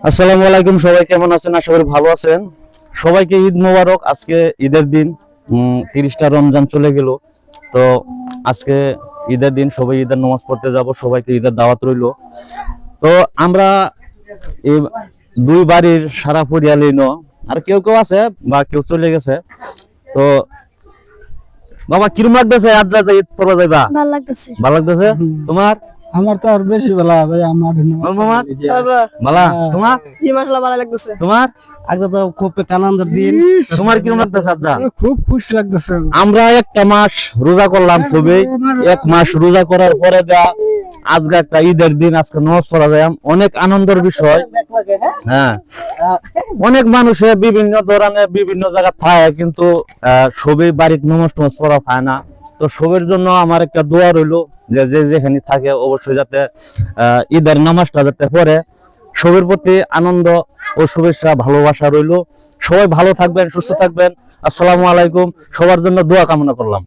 আসসালামু আলাইকুম, সবাই কেমন আছেন? আশা করি ভালো আছেন। সবাইকে ঈদ মোবারক। আজকে ঈদের দিন, 30টা রমজান চলে গেল। তো আজকে ঈদের দিন, সবাই ঈদের নামাজ পড়তে যাব, সবাইকে ঈদের দাওয়াত রইল। তো আমরা এই দুই বাড়ির সারা পরিয়ালই আর কেউ কেউ আছে বা কেউ চলে গেছে। তো বাবা কিরম লাগতেছে? আজ ঈদ পড়া যাইবা? ভালো লাগতেছে। ভালো লাগতেছে তোমার? আমার তো আর বেশি বেলা ভাই আমার বালা তোমার? জি মাশাআল্লাহ ভালো লাগতেছে। তোমার আজকে তো খুব আনন্দের দিন, তোমার কিরম লাগতেছে? আজ্জা খুব খুশি লাগতেছে। আমরা একটা মাস রোজা করলাম, সবাই এক মাস রোজা করার পরে আজকে একটা ঈদের দিন, আজকে নামাজ পড়া যায়, অনেক আনন্দের বিষয়। হ্যাঁ, অনেক মানুষের বিভিন্ন ধরনের বিভিন্ন জায়গা থাকে, কিন্তু সবাই বাড়িতে নামাজ টামাজ পড়া পায় না। তো সবের জন্য আমার একটা দোয়া রইলো যে যে যেখানে থাকে অবশ্যই যাতে ঈদের নামাজটা যাতে পড়ে। সবের প্রতি আনন্দ ও শুভেচ্ছা ভালোবাসা রইলো। সবাই ভালো থাকবেন, সুস্থ থাকবেন। আসসালামু আলাইকুম। সবার জন্য দোয়া কামনা করলাম।